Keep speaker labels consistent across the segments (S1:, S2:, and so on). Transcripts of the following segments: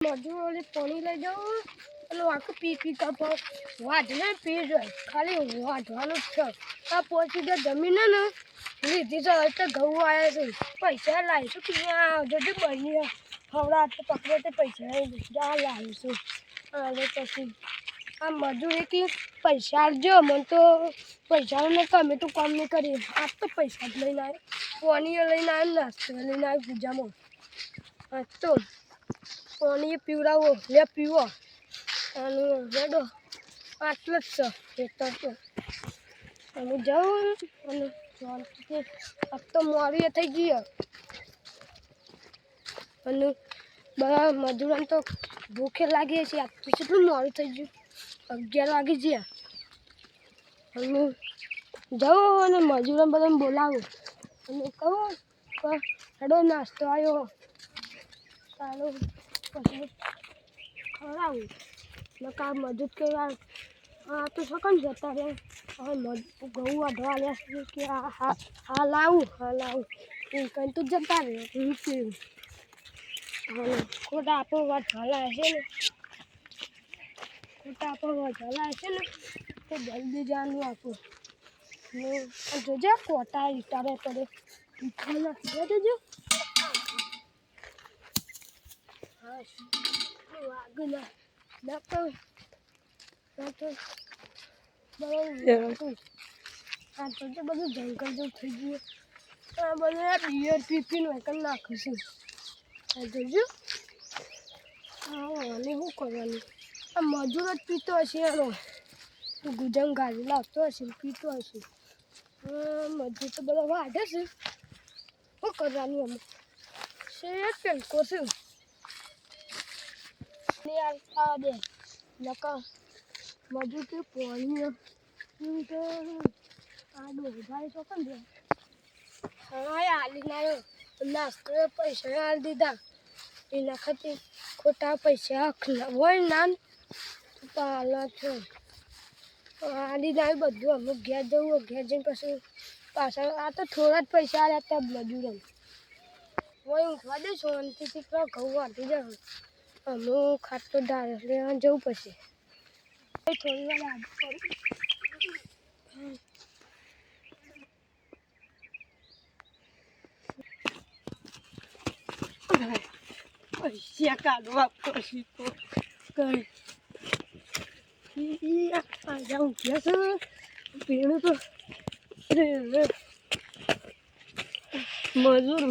S1: મજૂરોને પાણી લઈ જાઉં અને આખું પી કપ વાઢને પી જાય ખાલી વાઢવાનું જ છે આ પહોંચી જાય જમીને ને લીધી છે હવે તો ઘઉં આવ્યા છે પૈસા લાવીશું કે જજો બની હવડા તો પકડે તે પૈસા જા લાવીશું હવે પછી આ મજૂરી કે પૈસા આપજો મને તો પૈસાને તમે તો કામ નહીં કરીએ આજ તો પૈસા જ લઈને આવે પાણી લઈને આવે નાસ્તો લઈને આવે પૂજામાં આજ તો પાણી પીવડાવો લે પીવો અને રેડો આટલું જ છે ખેતર તો અને જાઉં અને શાંતિથી આજ તો મોડી થઈ ગઈ અને બધા મજૂરોને તો ભૂખે લાગી છે આજ તો કેટલું મોડું થઈ ગયું 11 વાગી ગયા અને જાઉં અને મજૂરોને બધાને બોલાવું અને કહું કે હેડો નાસ્તો આવ્યો ચાલો પછી ખવડાવું નકા મજૂર કે યાર આ તો સકન જતા રહે હવે ઘઉં વાઢવા આવ્યા કે હા લાવું એ કંઈ તો જતા રહે હવે ખોટા આપણો વાઢવાલા હશે ને તો જલ્દી જાણવું આપું ને જોજે કોટા ઇટારે પડે ઈઠાના જોજો હા વાગું ના તો બરાબર આ તો બધું જંગલ જેવું થઈ ગયું આ બધા બિયર પીપીને વેકન નાખું છું આ જોજો હા અને શું કરવાનું આ મજૂર જ પીતો હશે એનો ગુજંગ ગાડી લાવતો હશે પીતો હશે મજૂર તો બધા વાઢે છે શું કરવાનું અમે શેર પેન્કો છે ને આ દે નકા મજૂર કે પાણી તો આ ડોભાઈ છો કેમ દે હા આલી લાવ્યો નાસ્તો પૈસા આલી દીધા એના ખાતે ખોટા પૈસા હોય ના પાલા છે આલી લાવી બધું અમુક ઘેર જવું ઘેર જઈને પછી પાછળ આ તો થોડા જ પૈસા આવ્યા હતા મજૂરો હોય ઊંઘવા દે શાંતિથી પેલા ઘઉં વાઢી જાવ અમુક ખાતો ડાળ લેવા જવું પછી થોડી વાર આગળ પડી પૈસા કાઢવા પછી તો કઈ જાઉં ગયા છે પેલું તો મજૂર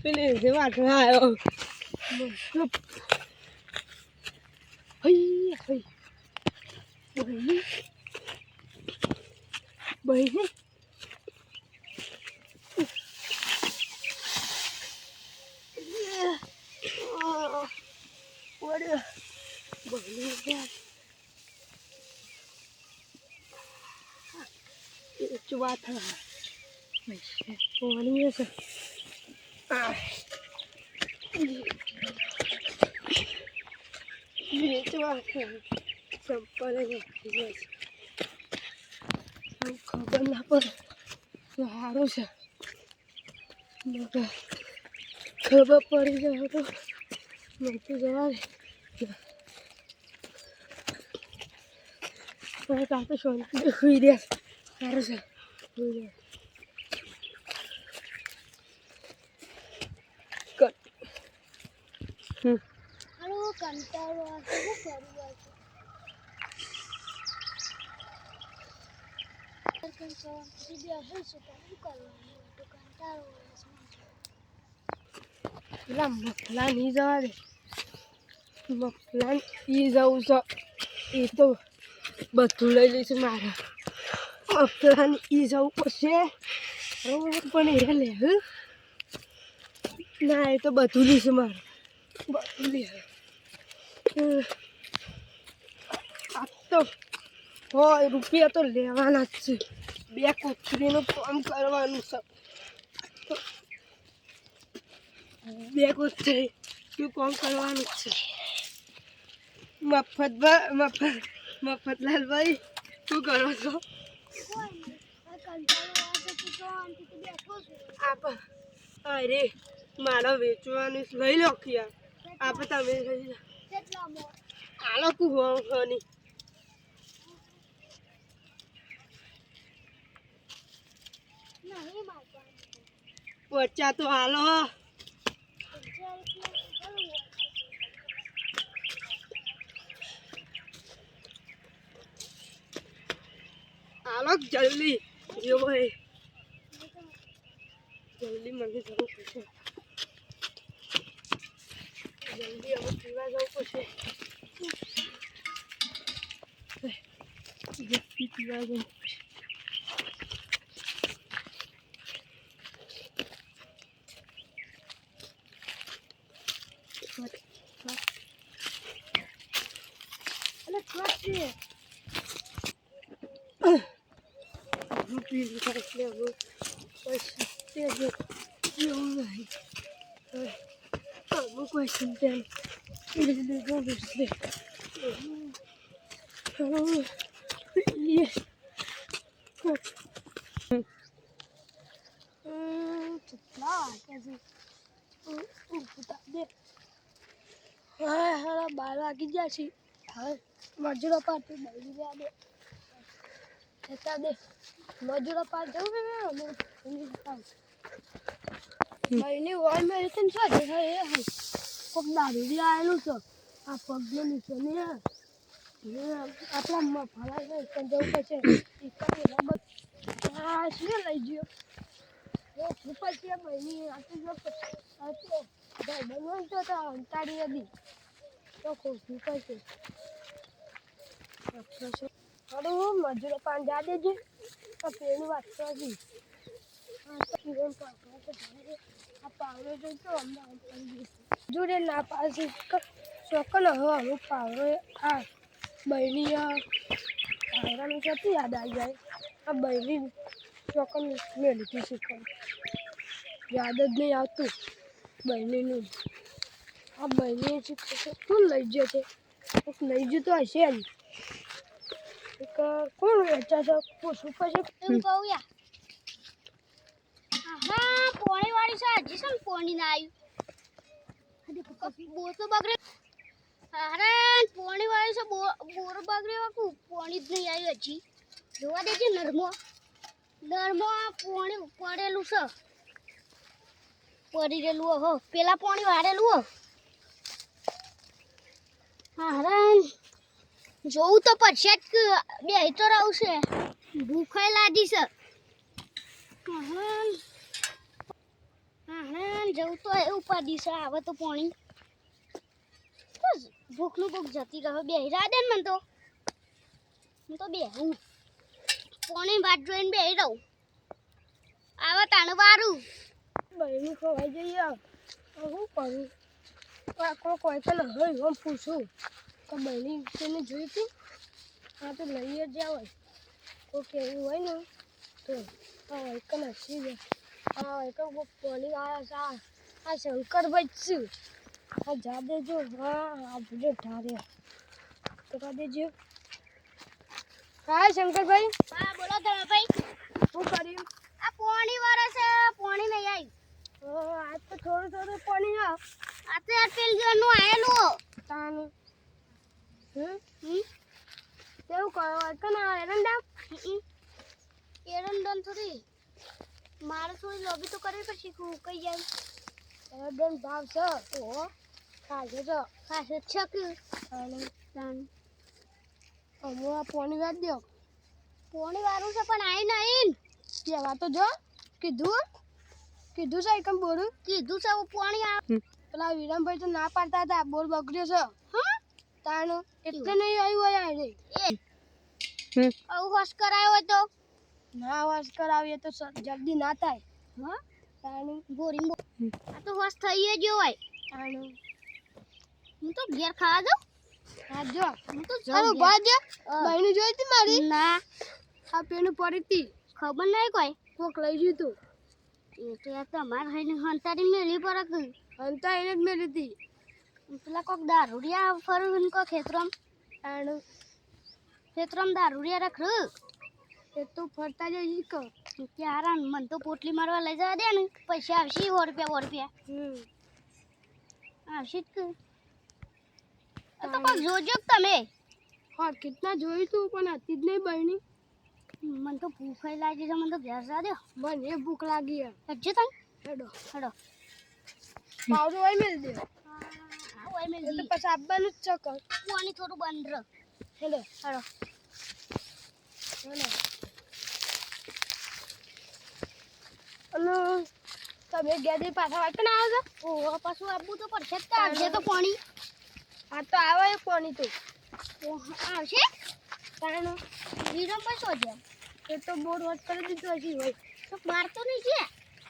S1: પેલે જે વાટવા આવ્યો મતલબ બહેની વાત પાણી છે ચંપલ ખબર ના પડે સારું છે ખબર પડી જાય તો મળતું જવા દે કાં તો શાંતિ સુઈ દે સારું છે સુઈ દે કંટાળો આવશે શું પેલા મફલા નહીં જવા દે મફલા એ જવું છે એ તો બધું લઈ લઈશું મારે મફલાને એ જવું પડશે પણ એ લે ના એ તો બધું લઈશું મારે બધું લે આ તો રૂપિયા તો લેવાના જ છે બે કોથળીનું કામ કરવાનું છે બે કોથળીનું કામ કરવાનું જ છે મફતલાલભાઈ શું કરો છો અરે મારા વેચવાનું લઈ લો યાર આપણે તમે
S2: કેટલા મો
S1: હાલો કુવાની
S2: નહીં મારવા
S1: પચ્ચા તો હાલો
S2: 1000 રૂપિયા
S1: હાલો જલ્દી જો ભાઈ જલ્દી મને જવું પડશે જલ્દી હવે પીવા જવું પડશે જલ્દી પીવા જવું પડશે અને ક્લાસ છે હું પી લીધા એટલે હવે પૈસા તે જ જેવું નહીં હું કોઈ ચિંતા નહીં ગયું બેસલે કેટલા દે હા હા 12 વાગી ગયા છે હવે મજૂરો પાટી બળી ગયા દે જતા દે મજૂરો પાર જવું ને મહિને હોય મેં છે ને શું છે એ કોક દારૂ આવેલું છે આ પગનું નીચે ને આપણા ફળાઈ જવું પડશે હા શું લઈ ગયો ઉપર છે મહિની આટલી જો ભાઈ તો અંતાડી હતી તો ખોટું પડશે હારું મજૂરો પાન જા દેજે તો પેલું વાત કરી આ પાવડો જોઈતો અમદાવાદ જોડે ના પાછી ચોક્કસ હવે અમુક પાવડો આ બહેની પાવડાનું જતું યાદ આવી જાય આ બહેની ચોક્કસ મેળવી શીખવું યાદ જ નહીં આવતું બહેનીનું આ બહેની શું લઈ ગયો છે એક લઈ જતો હશે ને એક કોણ વેચા છે પૂછવું પડશે
S2: એમ કહું યા હા પોણી વાળી છે હજી શું પોણી ના આવ્યું બોર તો બગડે અરે પોણી વાળી છે બોર બગડે વાકું પોણી જ નહીં આવ્યું હજી જોવા દેજે નરમો પોણી પડેલું છે પડી રહેલું હો પેલા પોણી વાળેલું હો અરે જોવું તો પડશે જ બે તો રહું છે ભૂખાઈ લાગી છે જવું તો એવું પાડી છે આવે તો પાણી ભૂખનું ભૂખ જતી રહે બે રાડે ને મને તો હું તો બે હું પાણી વાત જોઈને બે રહું આવે તાણે વારું
S1: બહેનું ખવાઈ જઈએ શું કરું કોઈ તો હોય હું પૂછું તો બહેની તેને જોઈ હતી હા તો લઈએ જ હોય કોઈ કેવું હોય ને તો હા એક હસી જાય હા એક પોલી આવ્યા છે આ શંકરભાઈ છું આ જા દેજો હા આ ભૂલે ઠારે તો કા દેજો હા શંકરભાઈ
S2: હા બોલો તમે ભાઈ
S1: શું કર્યું
S2: આ પાણી વાળા છે પાણી નહીં આવી
S1: આજ તો થોડું પાણી આ
S2: આ તો પેલ જણનું આયેલું
S1: તાનું કેવું કરો કના એરંડા
S2: એરંડન થોડી મારે થોડી લોબી તો કરવી પડશે કઈ જાય
S1: એરંડન ભાવ છે ઓહો ખાશે છો
S2: ખાસે છક
S1: અને
S2: તાન
S1: અમુક પાણી વાત દો
S2: પાણી વાળું છે પણ આઈ નહીં
S1: કેવા તો જો કીધું છે એકમ બોરું
S2: કીધું છે હું પાણી આવે
S1: પેલા વિરમભાઈ તો ના પાડતા હતા બોર બગડ્યો છે
S2: હા
S1: તાનું એટલે નહીં આવ્યું હોય રે
S2: આવું હોશ કરાયો હોય તો
S1: ના વાસ કરાવીએ તો જલ્દી ના થાય
S2: હા
S1: તાનું
S2: બોરી આ તો હોશ થઈ જ હોય
S1: તાનું
S2: હું તો ઘેર ખાવા જાઉં
S1: હા જો
S2: હું તો
S1: ચાલો ભાજ બહેની જોઈ હતી મારી
S2: ના
S1: આ પેનું પડી હતી
S2: ખબર નહીં કોઈ
S1: કોક લઈ ગયું તું
S2: એ તો યાર તમારે હઈને હંતારી મેલી પર
S1: અંતા એને જ મેલી હતી
S2: પેલા કોક દારૂડિયા ફરું કો ખેતરમ
S1: તાનું
S2: દારૂડિયા રખ
S1: એ તો ફરતા જઈ કહો
S2: ક્યારા મન તો પોટલી મારવા લઈ જવા દે ને પૈસા આવશે 100 રૂપિયા આવશે જ કે કોક જોજો કે તમે
S1: હા કેટલા જોઈ તું પણ હતી જ નહીં બહેની.
S2: મને તો ભૂખ લાગી છે મને તો ઘેર જા દે
S1: મને એ ભૂખ લાગી હે.
S2: હજુ તને
S1: હેડો
S2: હેડો
S1: પાવડો હોય મેલ દે.
S2: હા ઓય મેં
S1: એ તો પછી આપવાનું જ છે કર.
S2: પાણી થોડું બંધ રહ
S1: હેડો
S2: હેડો
S1: હેડો. અને તમે ગેડી પાછા વાંચે ને આવો છો.
S2: ઓહો પાછું આપવું તો પડશે જ આવશે તો પાણી
S1: આ તો આવે એ કોની તો
S2: આવશે
S1: કારણ
S2: વિરમ પર શોધ્યો
S1: એ તો બોર્ડ વાત કરી દીધું હજી હોય
S2: તો મારતો નહીં છે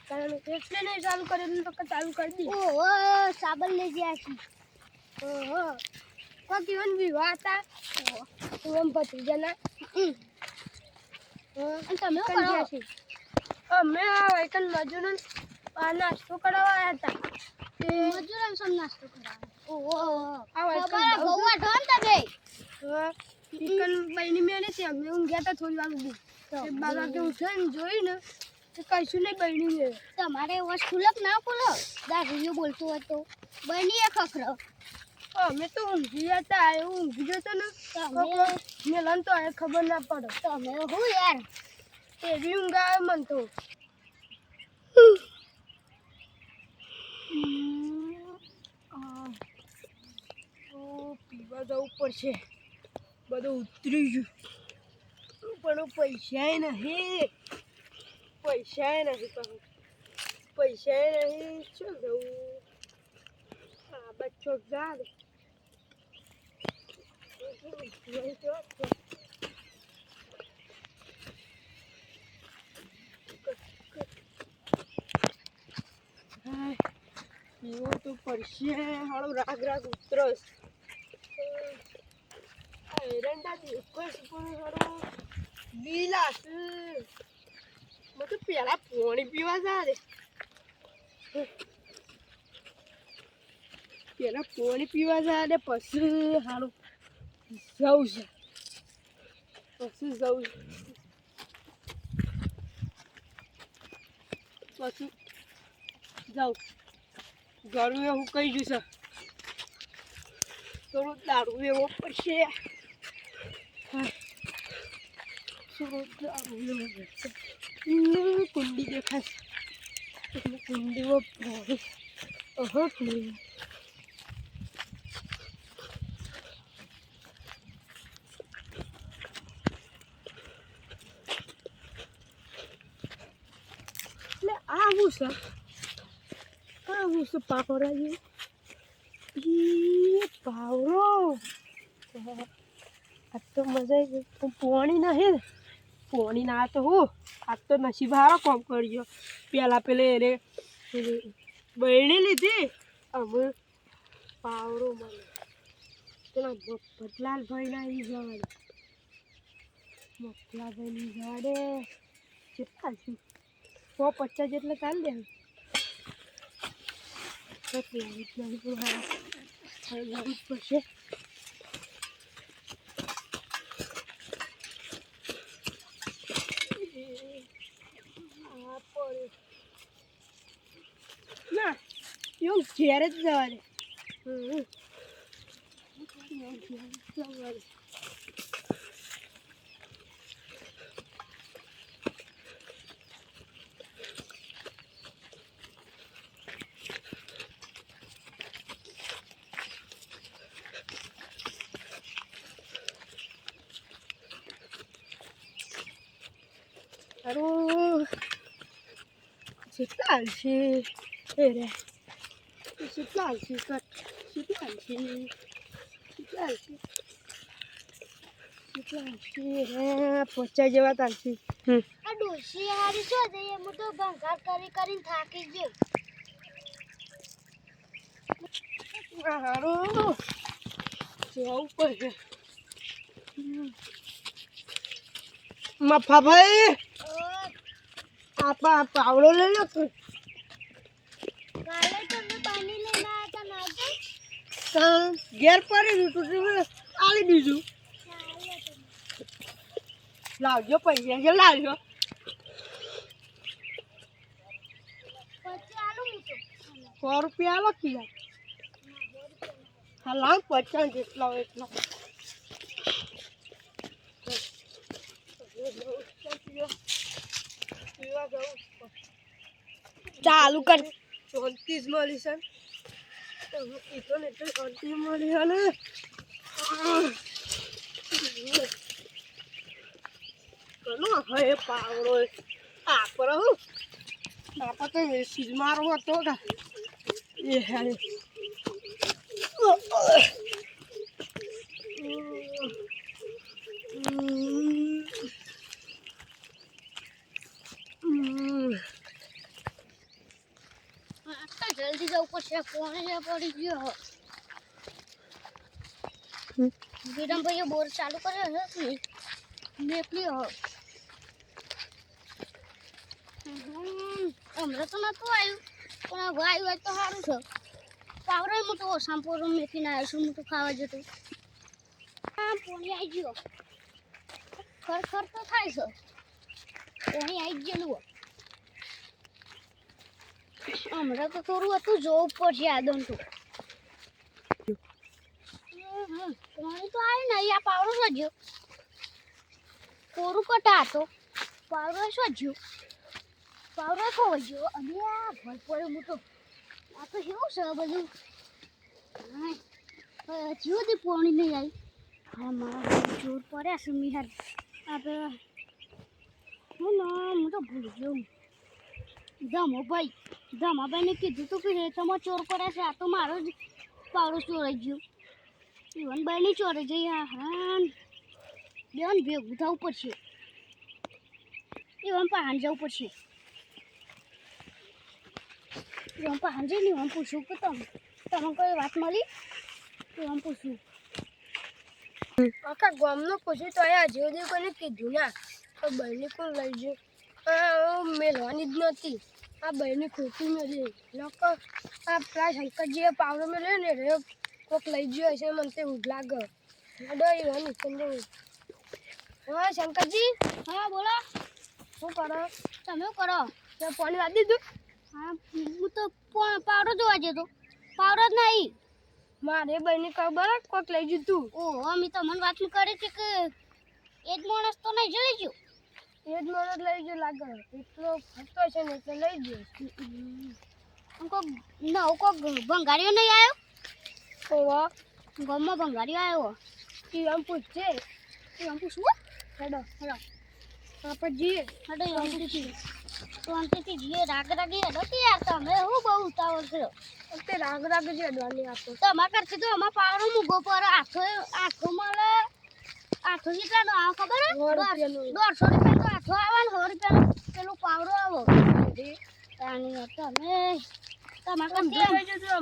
S1: કારણ એટલે નહીં ચાલુ કરેલું તો ચાલુ કરી દી.
S2: ઓહો સાબલ લઈ ગયા છે
S1: ઓહો કોક ઇવન વિવાહ હતા તું ભત્રીજાના.
S2: અને તમે શું
S1: કંઈ
S2: કરો
S1: છે અમે આ વૈકન મજૂરન આ નાસ્તો કરાવવા આવ્યા હતા.
S2: મજૂરન સમ નાસ્તો કરાવો ઓહો
S1: આ વૈકન
S2: ખબર બહુ વાઢો ને તમે
S1: ચિકન બની મેળે છે અમે ઊંઘ્યા હતા થોડી વાર સુધી. બાબા કે ઉઠે ને જોઈ ને તો કશું નહીં બની મેળે.
S2: તમારે વસ ખુલક ના ખુલો દારૂ બોલતો હતો બની ખખરો
S1: અમે તો ઊંઘી હતા એવું ઊંઘી જતો ને મેલન તો એ ખબર ના પડે.
S2: તમે હું યાર
S1: એવી ઊંઘ આવે મને તો. પીવા જવું પડશે બધું ઉતરી ગયું પણ પૈસા નહીં પૈસા નહીં શું જવું આ બચ્ચો જા દે. પીવો તો પડશે હાલો રાગ ઉતરસ. એરંડા દિવસ પણ હારો બીલાસ મેં તો પેલા પાણી પીવા જા દે. પેલા પાણી પીવા જા દે પછી હારું જવું છે પછી જાઉં ગળું એવું કહી ગયું છે થોડું દારૂ એવો પડશે. કુંડી દેખાય કુંડીમાં પાણી ઓહો નહીં. એટલે આવું છે પાપડા જે પાવરો આ તો મજા આવી ગઈ પણ પોણી નહીં ને પોણી ના તો હું આ તો નસીબ હારો કોમ કર્યો. પેલા પેલે એને બહેણી લીધી અમે પાવરો મને પેલા મફતલાલભાઈ ના ઈ જવા દે મફતલાલભાઈ જવા દે કેટલા છું 150 જેટલા ચાલી દે. જવું પડશે. ના એવું ઘેર જ જવા દે. Aduh, sital sih, deh, sital sih kat, sital sih, pocah jawatan sih.
S2: Aduh, si hari su aja yang mau tuh bangkar kari thaki gyo.
S1: Aduh, jauh ya. Maaf bhai. apa પાવડો લઈ લો તું.
S2: કાલે તમે પાણી લઈને આયા તા નાજે
S1: ઘેર પડી દીધું આલી દીધું. લાવજો પૈસા છે લાવજો.
S2: પછી આલું મૂકો
S1: 100 રૂપિયા આલો કિયા. હાલા 50 જેટલા એટલા ચાલુ કર 34 મળી છે કીધું ને તો 34 મળી છે ને ઘણો હે પાવડો આપણો આપણે તો સીજ મારવો હતો કે એ હે
S2: જલ્દી જવું પડશે કોણે પડી ગયો વિરમ ભાઈએ બોર ચાલુ કર્યો છે મેકલી હમણાં તો નતું આવ્યું પણ હવે આવ્યું હોય તો સારું છે પાવડે હું તો સાંપોરો મેકીને આવ્યો છું હું તો ખાવા જતો હા પોણી આવી ગયો ખર તો થાય છે પોણી આવી ગયેલું હમણાં તો થોડું હતું જોવું પડશે આદમ તો પાણી તો આવે ને આ પાવડો સજ્યો કોરું કટા હતો પાવડો સજ્યો પાવડો ખોવાઈ ગયો અને આ ભલ પડ્યો હું તો આ તો કેવું છે બધું હજુ સુધી પાણી નહીં આવી હા મારા જોર પડ્યા છે મિહાર આપણે હું તો ભૂલી ગયો ધમાભાઈને કીધું તું કે તમારે ચોર કર્યા છે આ તો મારો જ પાવડો ચોરાઈ ગયો ઈવનભાઈની ચોરે જઈ હા બેન ભેગું થવું પડશે ઈવન પહાણ જવું પડશે ઈવન પહાણ જઈને ઈવન પૂછું કે તમે કોઈ વાત મળી ઈવન પૂછું
S1: આખા ગામનો પૂછ્યું તો અહીંયા હજુ સુધી કોઈને કીધું ના તો બહેની કોણ લઈ ગયું મેળવાની જ નહોતી આ બહેની ખોટી મેળવી લોકો આ પેલા શંકરજીએ પાવડો મેળવ્યો ને રે કોક લઈ ગયો હશે મને તે ઉઠ લાગે અડોરી વાની ચંદ્ર હા શંકરજી
S2: હા બોલો
S1: શું કરો
S2: તમે શું કરો
S1: મેં પાણી વાળી દીધું
S2: હા હું તો પાવડો જોવા જતો પાવડો જ નહીં
S1: મારે બહેની ખબર કોક લઈ ગયું તું
S2: ઓહો અમે તમને વાત કરી હતી કે એ જ માણસ તો નહીં જઈ ગયો
S1: એ જ મને લઈ ગયો લાગે એટલો ફરતો છે ને એટલે લઈ ગયો
S2: કોક ભંગારીઓ નહીં આવ્યો
S1: ઓવા
S2: ગામમાં ભંગારીઓ આવ્યો
S1: આમ પૂછશે
S2: આમ પૂછવું
S1: હેડો
S2: હેડો
S1: આપણે જઈએ
S2: હેડો આમ પૂછીએ તો અંતથી જઈએ રાગ રાગી હેડો કે યાર તમે હું બહુ ઉતાવળ છે
S1: તે રાગ રાગ છે અડવાની આપો
S2: તમારા કરતી તો અમારા પાવડો મૂગો પર આઠો મળે આઠો કેટલાનો આવે ખબર હે 150 રૂપિયાનો આઠો આવે ને 100 રૂપિયાનો પેલું પાવડો આવો તાણી તમે તમારા કરતી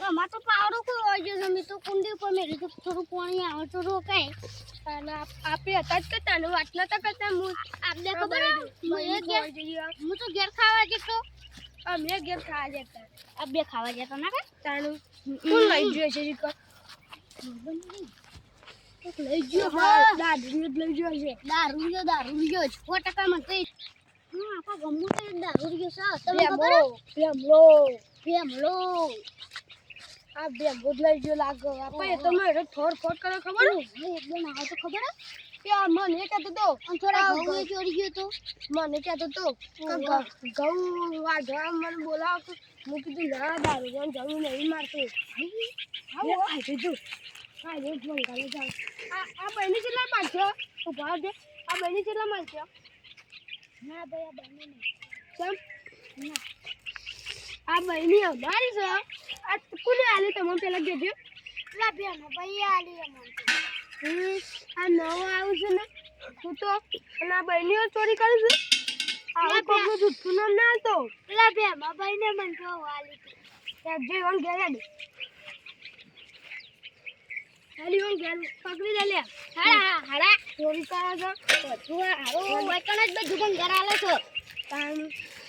S2: અમાર તો પાવડો કોઈ હોય છે અમે તો કુંડી ઉપર મેરી તો થોડું પાણી આવે તો રોકાય
S1: અને આપે હતા જ કરતા ને વાટલા તો કરતા
S2: આપને ખબર હું તો ઘેર ખાવા જતો
S1: અમે ઘેર ખાવા જતા
S2: આ બે ખાવા જતા ના કે
S1: તાણું કોણ લઈ ગયો છે લઈ ગયો દારૂ લઈ ગયો છે
S2: દારૂ ગયો 100% માં કઈ હા આપા ગમું તો દારૂ ગયો છે તમે ખબર ભેમલો
S1: આ બે બોધ લઈ ગયો લાગો આપણે તો મેરે થોડ ફોડ કરે ખબર
S2: એકદમ આવે તો ખબર
S1: કે મને કહેતો તો
S2: થોડા ઘઉં ચોરી ગયો તો
S1: મને કહેતો તો ઘઉં વાઢવા મને બોલાવો હું કીધું ના દારૂ જવું નહીં મારતો હા કીધું હા એ જ મંગાલે જાવ આ બહેની કેટલા મારશો ઉભા દે આ બહેની કેટલા મારશો
S2: ના ભાઈ આ બને નહીં
S1: કેમ ના આ બહેની અમારી છે આ કોને આલી તમે પેલા કહેજો
S2: પેલા બેનો ભાઈ આલી અમને
S1: આ નવો આવ્યું છે ને તું તો અને આ બહેનીઓ ચોરી કરી છે આ કોકનું જૂઠું નામ ના તો
S2: પેલા બેમાં ભાઈ ને મને તો આલી
S1: ત્યાં જે ઓન ઘેર હેડ આલી ઓન ઘેર પકડી દે લે
S2: હાડા
S1: ચોરી કરે છે
S2: બધું હારો વૈકણ જ બધું પણ ઘર આલે છે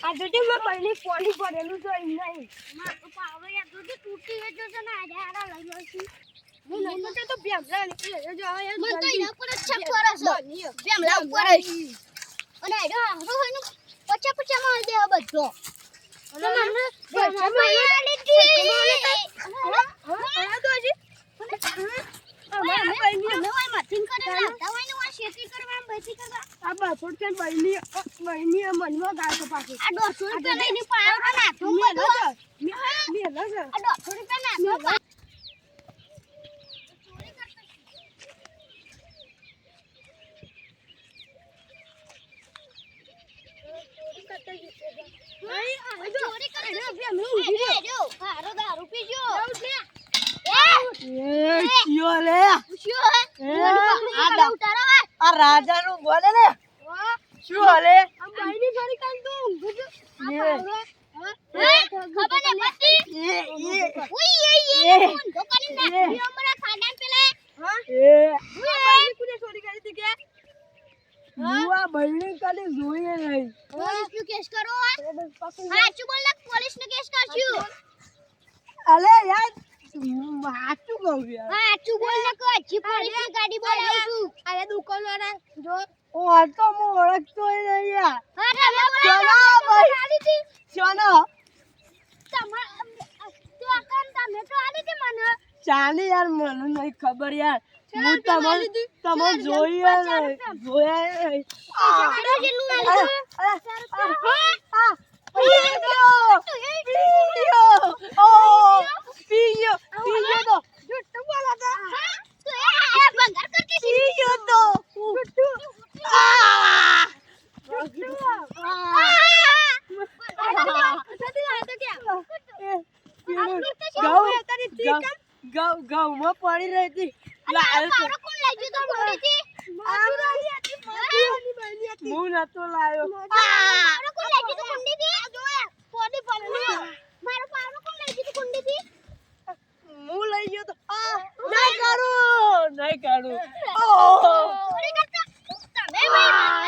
S1: આ જોજે મેં બહેની પોલી પડેલું છે નહીં
S2: માર તો પાવડો યાર તો તૂટી ગયો છે ને આજે હારા લઈ લો છું
S1: હું નહીં તો બેમલા નીકળી જો આ
S2: મને તો એના પર જ છક કરે છે બેમલા ઉપર જ અને આડો હારો હોય ને પચા માં દે બધો અને મને ભાઈ આલી દી
S1: આયા તો હજી અમારા ભાઈની
S2: અમે ઓય મથિંગ કરીને લાવતા હોય ને ઓય શેતી કરવા આમ બેસી કરવા
S1: આ 200 રૂપિયા ભાઈની મનમાં ગાય પાછી
S2: આ 200 રૂપિયા લઈને પાયો ના તું બધું
S1: મેલા છે
S2: આ 200 રૂપિયા ના ચોરી કરે જો હારો દારૂ પીજો
S3: આ રાજાનું બોલે ને શું હાલે
S1: આ ભાઈની ઘરે કામ તો ઊંઘું છું
S2: ખબર ને પતિ
S1: ચોરી કરી હતી કે
S3: આ બહેની કાલે જોઈએ નહીં
S2: પોલીસ કેસ કરો સાચું બોલ પોલીસ ને કેસ કરશું
S3: અલે યાર સાચું કહું યાર
S2: સાચું બોલ ને કે હજી પોલીસ ની ગાડી બોલાવું છું
S1: આ દુકાનવાળા જો
S3: ઓ આ તો હું ઓળખતો નહીં યાર
S2: હા તમે
S3: ચલો ભાઈ
S2: આલી હતી
S3: ચલો
S2: તો આકાન તમે તો આલી હતી મને
S3: ચાલી યાર મને નહીં ખબર યાર હું તમને જોયા નહીં જોયા નહીં ગાઉમાં પડી રહી હતી હું નતો લાયો હું લઈ ગયો તો નહીં કરું નહીં કરું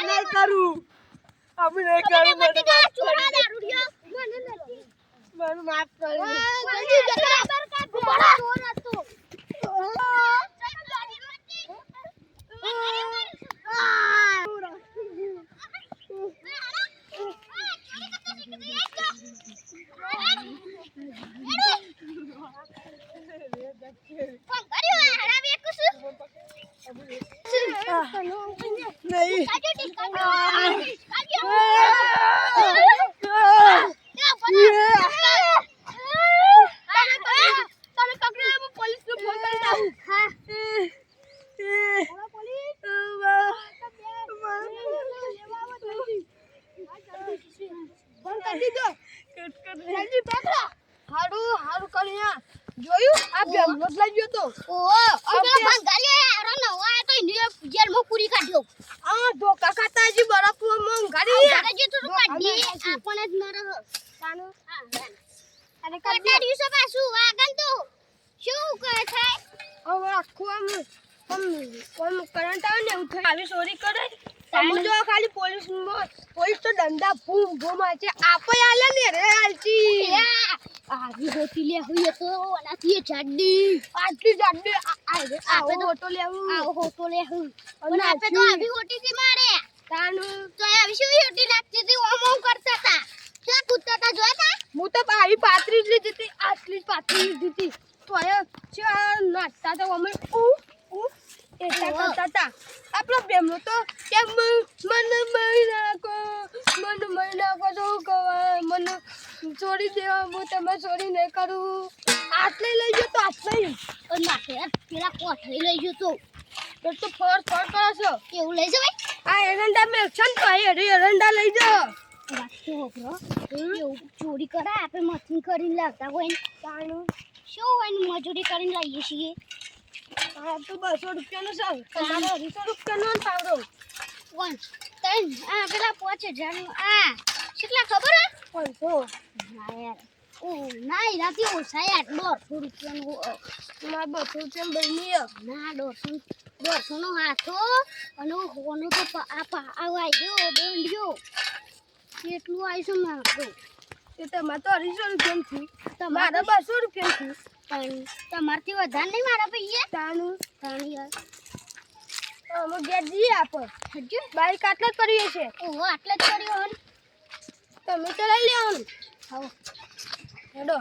S3: નહીં કરું અમે નહીં કરું મને માફ કરી
S1: હારું કરી જોયું આ બેમલો જ લઈ ગયો તો
S2: પૂરી કાઢ્યો
S1: આ ધોકા ખાતા હજી બરફ મંગાડી
S2: આપણે જ નરહ તાનો અરે કેટલા દિવસો પાછું વાગન તો શું કહે છે
S1: હવે આખું આમ કરંટ આવે ને એવું થાય આવી ચોરી કરે તમે જો ખાલી પોલીસ તો દંડા ભૂમ ભૂમ છે આપે આલે ને રે આલચી
S2: આવી હોતી લે હોય તો અનાથી જાડી
S1: આટલી જાડી આપણે તો હોટો લેવું
S2: આવો હોતો લે હું પણ આપે તો આવી હોતી થી મારે
S1: તાનું
S2: તો આવી શું હોતી લાગતી હતી ઓમ ઓમ કરતા હતા ક્યાં કૂદતા હતા જોતા
S1: હું તો આવી પાતરી જ લીધી હતી આટલી જ પાતરી લીધી હતી તો ચા નાચતા તો અમે એટલા કરતા હતા આપણો બેમનો તો કેમ મને મરી નાખો તો કહેવાય મને ચોરી દેવા હું તમે ચોરી નહીં કરું આટલે લઈ ગયો તો આટલે
S2: માથે પેલા કોઠરી લઈ ગયો
S1: તો ફર કરો છો
S2: એવું લઈ જવાય
S1: આ એરંડા મેં છે ને તો એરંડા લઈ જાઓ
S2: એવું ચોરી કરે આપણે મથું કરીને લાવતા હોય ને
S1: તાણું
S2: શું હોય ને મજૂરી કરીને લાવીએ છીએ
S1: આ તો 200 રૂપિયાનો છે તમારો 200 રૂપિયાનો પાવડો
S2: કોણ તન આ પેલા 5000 નું આ કેટલા ખબર હે
S1: 500
S2: ના યાર ઓ ના રાતી ઓછા યાર 150 રૂપિયાનું
S1: મારે 200 રૂપિયા બની
S2: ના 150 નો હાથો અને હોનો તો આવાય ગયો દંડ્યો કેટલું આવીશું મારું
S1: એ તમારે તો 250 રૂપિયાનું તમારે 200 રૂપિયાનું
S2: પણ તમારથી વધારે નહીં મારા પૈયે
S1: તાણું
S2: યાર
S1: અમે ઘેર જઈએ આપો
S2: હજુ
S1: બાઈક આટલા જ કરીએ છે
S2: ઓહો આટલા જ કર્યો હન
S1: તમે તો લઈ લેવાનું
S2: હા
S1: હેડો